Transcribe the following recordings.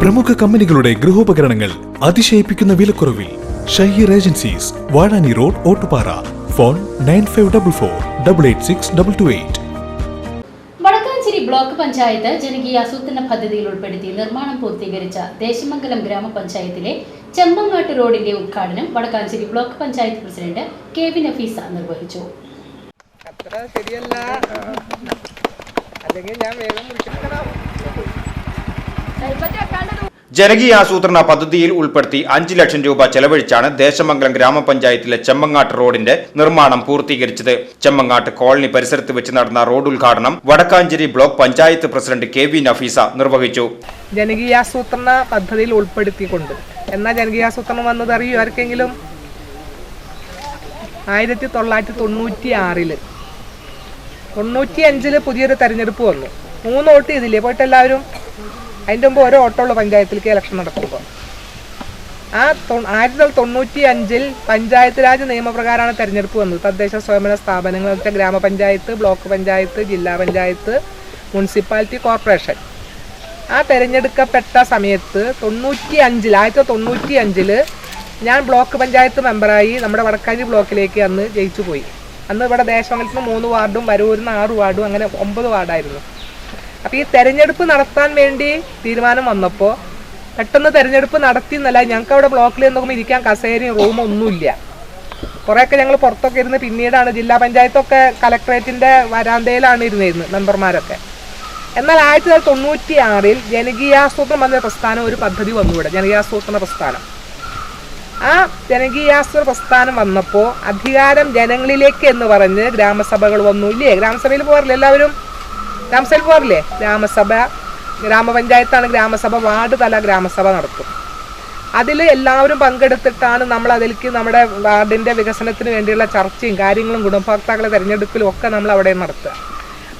പ്രമുഖ കമ്പനികളുടെ ഗൃഹോപകരണങ്ങൾ അതിശയിപ്പിക്കുന്ന വിലക്കുറവിൽ. Shaheer agencies, Vazhani road, Ottupara. Phone 9544886228. Wadakkanchery block panchayat ജനകീയാസൂത്രണ പദ്ധതിയിൽ ഉൾപ്പെടുത്തി നിർമ്മാണം പൂർത്തീകരിച്ച ദേശമംഗലം ഗ്രാമപഞ്ചായത്തിലെ ചെമ്പങ്ങാട്ട് റോഡിന്റെ ഉദ്ഘാടനം Vadakkanchery block panchayat president KV Nafeesa നിർവഹിച്ചു. ജനകീയാസൂത്രണ പദ്ധതിയിൽ ഉൾപ്പെടുത്തി 5 ലക്ഷം രൂപ ചെലവഴിച്ചാണ് ദേശമംഗലം ഗ്രാമപഞ്ചായത്തിലെ ചെമ്മങ്ങാട്ട് റോഡിന്റെ നിർമ്മാണം പൂർത്തീകരിച്ചത്. ചെമ്മങ്ങാട്ട് കോളനി പരിസരത്ത് വെച്ച് നടന്ന റോഡ് ഉദ്ഘാടനം Vadakkanchery block panchayat president KV Nafeesa നിർവഹിച്ചു. ജനകീയാസൂത്രണ പദ്ധതിയിൽ ഉൾപ്പെടുത്തിക്കൊണ്ട് എന്നാ ജനകീയാസൂത്രണം വന്നത് അറിയൂ ആർക്കെങ്കിലും? 1996 95 പുതിയൊരു തെരഞ്ഞെടുപ്പ് വന്നു. 3 വോട്ട് ചെയ്തില്ലേ പോയിട്ട് എല്ലാവരും? അതിൻ്റെ മുമ്പ് ഓരോ ഓട്ടമുള്ള പഞ്ചായത്തിലേക്ക് ഇലക്ഷൻ നടത്തുമ്പോൾ ആ 1995 പഞ്ചായത്ത് രാജ് നിയമപ്രകാരമാണ് തെരഞ്ഞെടുപ്പ് വന്നത്. തദ്ദേശ സ്വയംഭരണ സ്ഥാപനങ്ങൾ വെച്ച ഗ്രാമപഞ്ചായത്ത്, ബ്ലോക്ക് പഞ്ചായത്ത്, ജില്ലാ പഞ്ചായത്ത്, മുനിസിപ്പാലിറ്റി, കോർപ്പറേഷൻ. ആ തെരഞ്ഞെടുക്കപ്പെട്ട സമയത്ത് 1995 ഞാൻ ബ്ലോക്ക് പഞ്ചായത്ത് മെമ്പറായി നമ്മുടെ വടക്കാഞ്ചേരി ബ്ലോക്കിലേക്ക് അന്ന് ജയിച്ചു പോയി. അന്ന് ഇവിടെ ദേശമംഗലത്തിന് 3 വാർഡും വരൂരിന് 6 വാർഡും അങ്ങനെ 9 വാർഡായിരുന്നു. അപ്പോൾ ഈ തെരഞ്ഞെടുപ്പ് നടത്താൻ വേണ്ടി തീരുമാനം വന്നപ്പോൾ പെട്ടെന്ന് തെരഞ്ഞെടുപ്പ് നടത്തി എന്നല്ല, ഞങ്ങൾക്ക് അവിടെ ബ്ലോക്കിൽ നോക്കുമ്പോൾ ഇരിക്കാൻ കസേരയും റൂമും ഒന്നുമില്ല. കുറേയൊക്കെ ഞങ്ങൾ പുറത്തൊക്കെ ഇരുന്ന് പിന്നീടാണ് ജില്ലാ പഞ്ചായത്തൊക്കെ കലക്ട്രേറ്റിൻ്റെ വരാന്തയിലാണ് ഇരുന്നിരുന്നത് മെമ്പർമാരൊക്കെ. എന്നാൽ 1996 ജനകീയാസൂത്രണം എന്ന പ്രസ്ഥാനം ഒരു പദ്ധതി വന്നു ഇവിടെ, ജനകീയാസൂത്രണ പ്രസ്ഥാനം. ആ ജനകീയാസൂത്രണ പ്രസ്ഥാനം വന്നപ്പോൾ അധികാരം ജനങ്ങളിലേക്ക് എന്ന് പറഞ്ഞ് ഗ്രാമസഭകൾ വന്നു. ഇല്ലേ, ഗ്രാമസഭയിൽ പോകാറില്ല എല്ലാവരും? ഗ്രാമസഭയിൽ പോകാറില്ലേ? ഗ്രാമസഭ, ഗ്രാമപഞ്ചായത്താണ് ഗ്രാമസഭ, വാർഡ് തല ഗ്രാമസഭ നടത്തും. അതിൽ എല്ലാവരും പങ്കെടുത്തിട്ടാണ് നമ്മൾ അതിലേക്ക് നമ്മുടെ വാർഡിൻ്റെ വികസനത്തിന് വേണ്ടിയുള്ള ചർച്ചയും കാര്യങ്ങളും ഗുണഭോക്താക്കളെ തിരഞ്ഞെടുക്കലും ഒക്കെ നമ്മൾ അവിടെ നടത്തുക.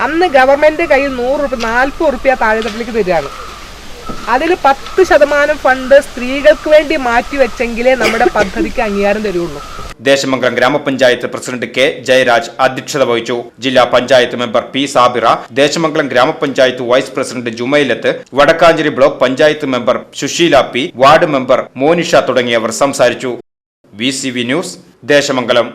അന്ന് ഗവൺമെൻറ് കയ്യിൽ 40 റുപ്യ താഴെത്തട്ടിലേക്ക് തരികയാണ്. അതിൽ 10% ഫണ്ട് സ്ത്രീകൾക്ക് വേണ്ടി മാറ്റിവെച്ചെങ്കിലേ നമ്മുടെ പദ്ധതിക്ക് അംഗീകാരം തരുള്ളൂ. ദേശമംഗലം ഗ്രാമപഞ്ചായത്ത് പ്രസിഡന്റ് K ജയരാജ് അധ്യക്ഷത വഹിച്ചു. ജില്ലാ പഞ്ചായത്ത് മെമ്പർ P സാബിറ, ദേശമംഗലം ഗ്രാമപഞ്ചായത്ത് vice president Jumailath, Vadakkanchery block panchayat member Susheela P, ward member Monisha തുടങ്ങിയവർ സംസാരിച്ചു. VCV news, Desamangalam.